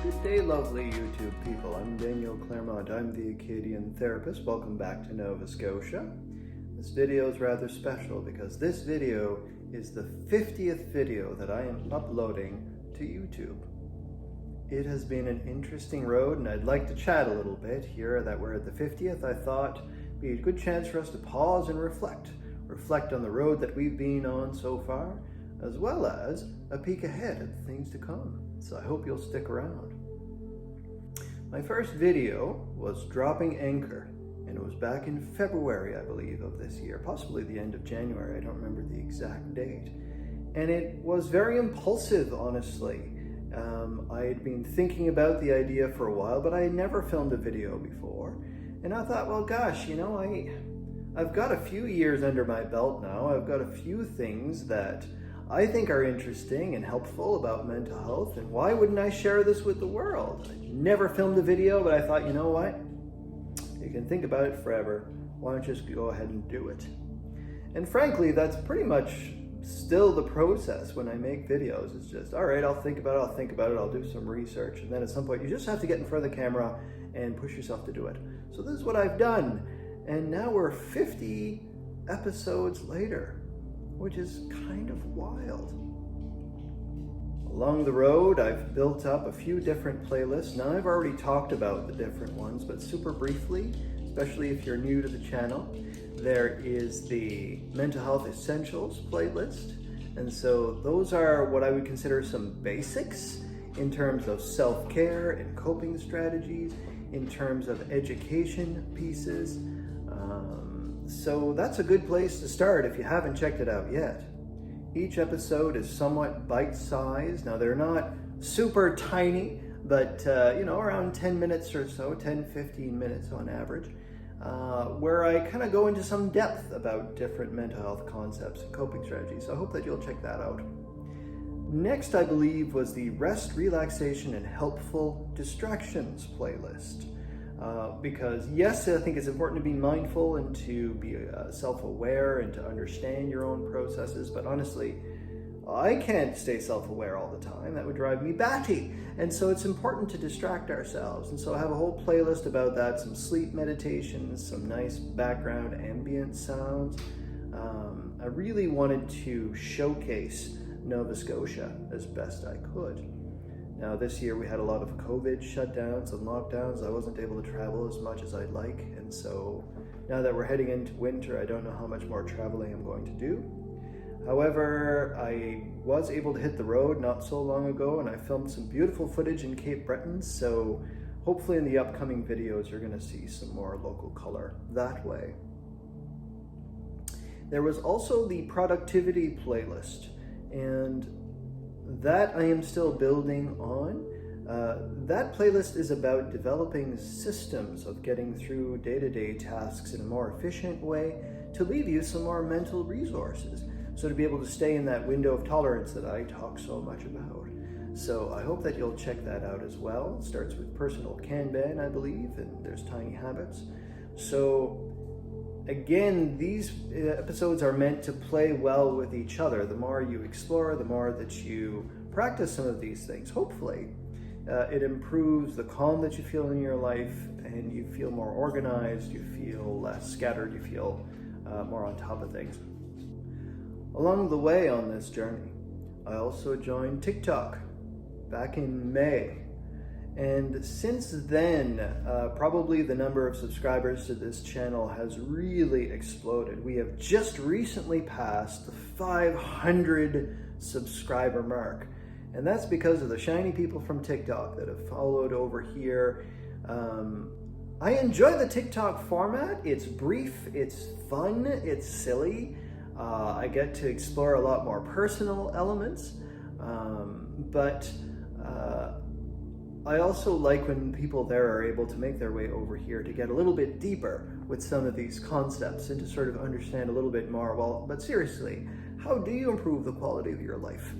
Good day, lovely YouTube people. I'm Daniel Claremont. I'm the Acadian therapist. Welcome back to Nova Scotia. This video is rather special because this video is the 50th video that I am uploading to YouTube. It has been an interesting road, and I'd like to chat a little bit here that we're at the 50th. I thought it'd be a good chance for us to pause and reflect on the road that we've been on so far, as well as a peek ahead at things to come. So I hope you'll stick around. My first video was dropping anchor, and it was back in February, I believe, of this year, possibly the end of January. I don't remember the exact date. And it was very impulsive, honestly. I had been thinking about the idea for a while, but I had never filmed a video before. And I thought, well, gosh, you know, I've got a few years under my belt now. I've got a few things that I think are interesting and helpful about mental health, and why wouldn't I share this with the world? I never filmed a video, but I thought, you know what? You can think about it forever. Why don't you just go ahead and do it? And frankly, that's pretty much still the process when I make videos. It's just, all right, I'll think about it, I'll do some research, and then at some point you just have to get in front of the camera and push yourself to do it. So this is what I've done, and now we're 50 episodes later, which is kind of wild. Along the road, I've built up a few different playlists. Now, I've already talked about the different ones, but super briefly, especially if you're new to the channel, there is the Mental Health Essentials playlist. And so those are what I would consider some basics in terms of self-care and coping strategies, in terms of education pieces. So that's a good place to start if you haven't checked it out yet. Each episode is somewhat bite-sized. Now, they're not super tiny, but around 10 minutes or so, 10-15 minutes on average, where I kind of go into some depth about different mental health concepts and coping strategies. So I hope that you'll check that out. Next, I believe, was the Rest, Relaxation, and Helpful Distractions playlist. Because yes, I think it's important to be mindful and to be self-aware and to understand your own processes, but honestly, I can't stay self-aware all the time. That would drive me batty. And so it's important to distract ourselves. And so I have a whole playlist about that, some sleep meditations, some nice background ambient sounds. I really wanted to showcase Nova Scotia as best I could. Now, this year we had a lot of COVID shutdowns and lockdowns. I wasn't able to travel as much as I'd like. And so now that we're heading into winter, I don't know how much more traveling I'm going to do. However, I was able to hit the road not so long ago, and I filmed some beautiful footage in Cape Breton. So hopefully in the upcoming videos, you're going to see some more local color that way. There was also the productivity playlist, and that I am still building on. That playlist is about developing systems of getting through day-to-day tasks in a more efficient way to leave you some more mental resources. So to be able to stay in that window of tolerance that I talk so much about. So I hope that you'll check that out as well. It starts with personal Kanban, I believe, and there's tiny habits. So again, these episodes are meant to play well with each other. The more you explore, the more that you practice some of these things, hopefully, it improves the calm that you feel in your life, and you feel more organized, you feel less scattered, you feel more on top of things. Along the way on this journey, I also joined TikTok back in May. And since then, probably the number of subscribers to this channel has really exploded. We have just recently passed the 500 subscriber mark. And that's because of the shiny people from TikTok that have followed over here. I enjoy the TikTok format. It's brief, it's fun, it's silly. I get to explore a lot more personal elements. But I also like when people there are able to make their way over here to get a little bit deeper with some of these concepts and to sort of understand a little bit more. Well, but seriously, how do you improve the quality of your life?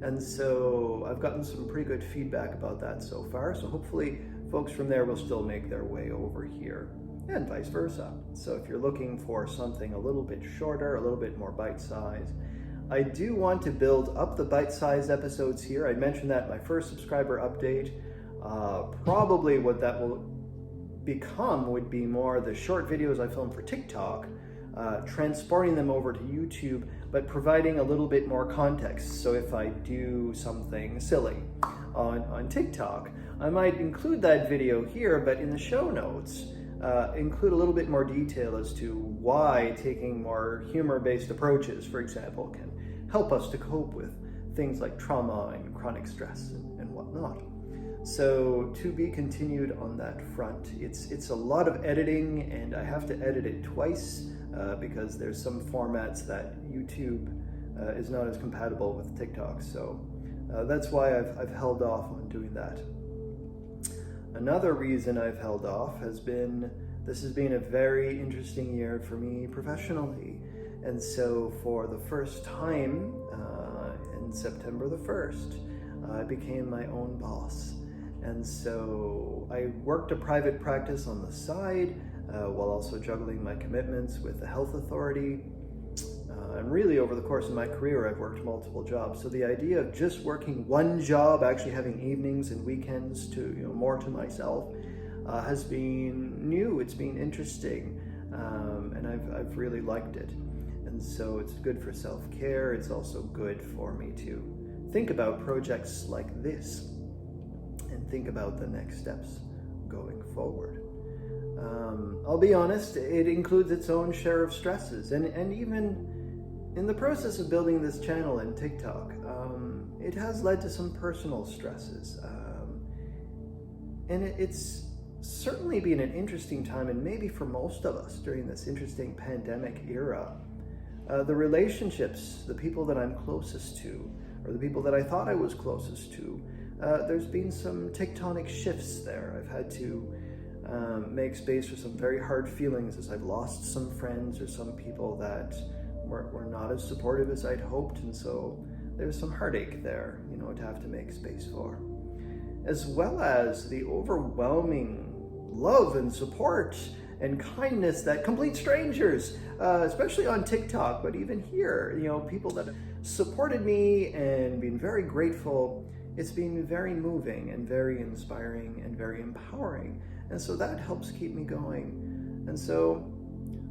And so I've gotten some pretty good feedback about that so far. So hopefully folks from there will still make their way over here, and vice versa. So if you're looking for something a little bit shorter, a little bit more bite-sized, I do want to build up the bite-sized episodes here. I mentioned that in my first subscriber update. Probably what that will become would be more the short videos I film for TikTok, transporting them over to YouTube, but providing a little bit more context. So if I do something silly on TikTok, I might include that video here, but in the show notes, include a little bit more detail as to why taking more humor-based approaches, for example, can help us to cope with things like trauma and chronic stress and whatnot. So to be continued on that front. It's a lot of editing, and I have to edit it twice because there's some formats that YouTube is not as compatible with TikTok. So that's why I've held off on doing that. Another reason I've held off has been, this has been a very interesting year for me professionally. And so for the first time, in September the 1st, I became my own boss. And so I worked a private practice on the side while also juggling my commitments with the health authority. And really over the course of my career, I've worked multiple jobs. So the idea of just working one job, actually having evenings and weekends to, more to myself, has been new. It's been interesting, and I've really liked it. And so it's good for self-care. It's also good for me to think about projects like this and think about the next steps going forward. I'll be honest, it includes its own share of stresses, and even in the process of building this channel and TikTok, it has led to some personal stresses. And it's certainly been an interesting time, and maybe for most of us during this interesting pandemic era. The relationships, the people that I'm closest to, or the people that I thought I was closest to, there's been some tectonic shifts there. I've had to make space for some very hard feelings as I've lost some friends or some people that were not as supportive as I'd hoped, and so there's some heartache there, to have to make space for. As well as the overwhelming love and support and kindness that complete strangers, especially on TikTok, but even here, people that supported me and been very grateful. It's been very moving and very inspiring and very empowering. And so that helps keep me going. And so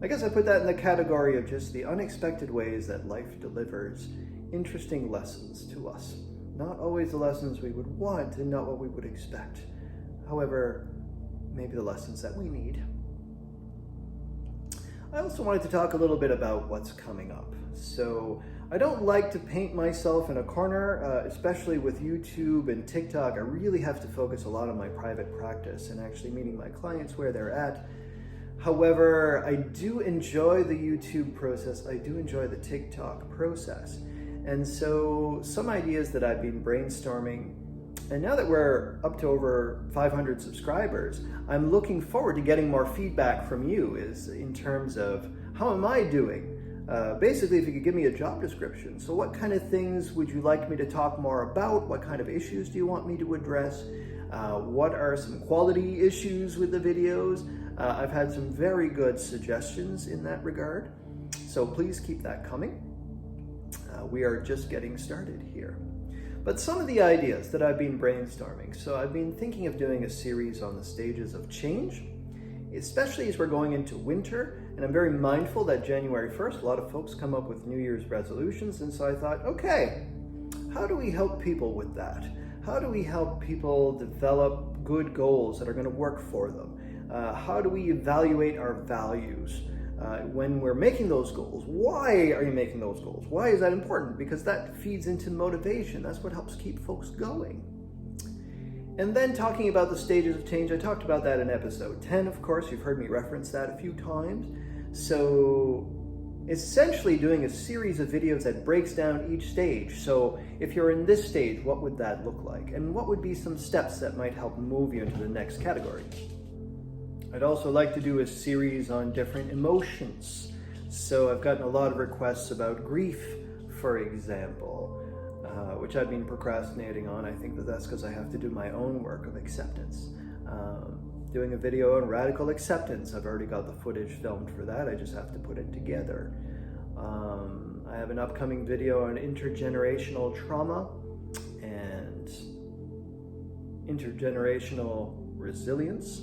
I guess I put that in the category of just the unexpected ways that life delivers interesting lessons to us. Not always the lessons we would want and not what we would expect. However, maybe the lessons that we need. I also wanted to talk a little bit about what's coming up. So I don't like to paint myself in a corner, especially with YouTube and TikTok. I really have to focus a lot on my private practice and actually meeting my clients where they're at. However, I do enjoy the YouTube process. I do enjoy the TikTok process. And so some ideas that I've been brainstorming, and now that we're up to over 500 subscribers, I'm looking forward to getting more feedback from you is in terms of how am I doing? Basically, if you could give me a job description. So what kind of things would you like me to talk more about? What kind of issues do you want me to address? What are some quality issues with the videos? I've had some very good suggestions in that regard. So please keep that coming. We are just getting started here. But some of the ideas that I've been brainstorming. So I've been thinking of doing a series on the stages of change, especially as we're going into winter. And I'm very mindful that January 1st, a lot of folks come up with New Year's resolutions. And so I thought, okay, how do we help people with that? How do we help people develop good goals that are going to work for them? How do we evaluate our values when we're making those goals? Why are you making those goals? Why is that important? Because that feeds into motivation. That's what helps keep folks going. And then talking about the stages of change, I talked about that in episode 10, of course. You've heard me reference that a few times. So essentially doing a series of videos that breaks down each stage. So if you're in this stage, what would that look like? And what would be some steps that might help move you into the next category? I'd also like to do a series on different emotions. So I've gotten a lot of requests about grief, for example, which I've been procrastinating on. I think that that's because I have to do my own work of acceptance. Doing a video on radical acceptance. I've already got the footage filmed for that. I just have to put it together. I have an upcoming video on intergenerational trauma and intergenerational resilience,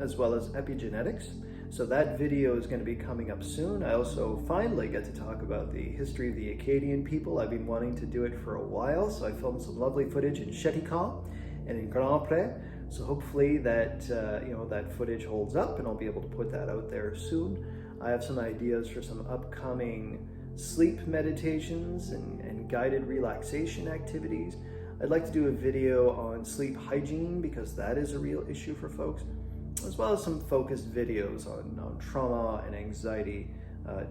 as well as epigenetics. So that video is going to be coming up soon. I also finally get to talk about the history of the Acadian people. I've been wanting to do it for a while, so I filmed some lovely footage in Cheticamp and in Grand Pré. So hopefully that that footage holds up, and I'll be able to put that out there soon. I have some ideas for some upcoming sleep meditations and guided relaxation activities. I'd like to do a video on sleep hygiene because that is a real issue for folks, as well as some focused videos on trauma and anxiety,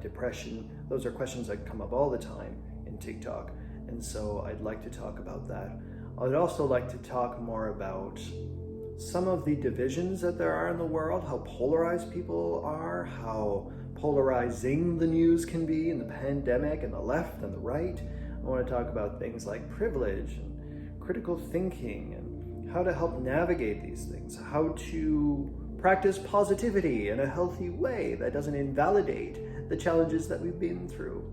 depression. Those are questions that come up all the time in TikTok, and so I'd like to talk about that. I'd also like to talk more about some of the divisions that there are in the world, how polarized people are, how polarizing the news can be in the pandemic, and the left and the right. I want to talk about things like privilege and critical thinking and how to help navigate these things, how to practice positivity in a healthy way that doesn't invalidate the challenges that we've been through.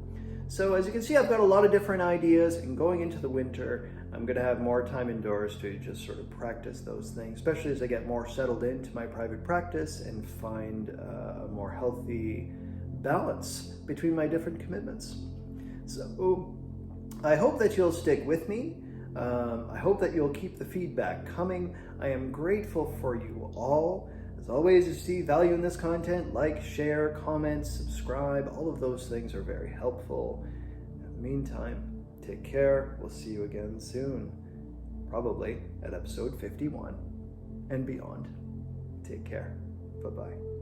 So as you can see, I've got a lot of different ideas, and going into the winter, I'm going to have more time indoors to just sort of practice those things, especially as I get more settled into my private practice and find a more healthy balance between my different commitments. So I hope that you'll stick with me. I hope that you'll keep the feedback coming. I am grateful for you all. As always, if you see value in this content, like, share, comment, subscribe. All of those things are very helpful. In the meantime, take care. We'll see you again soon, probably at episode 51 and beyond. Take care. Bye-bye.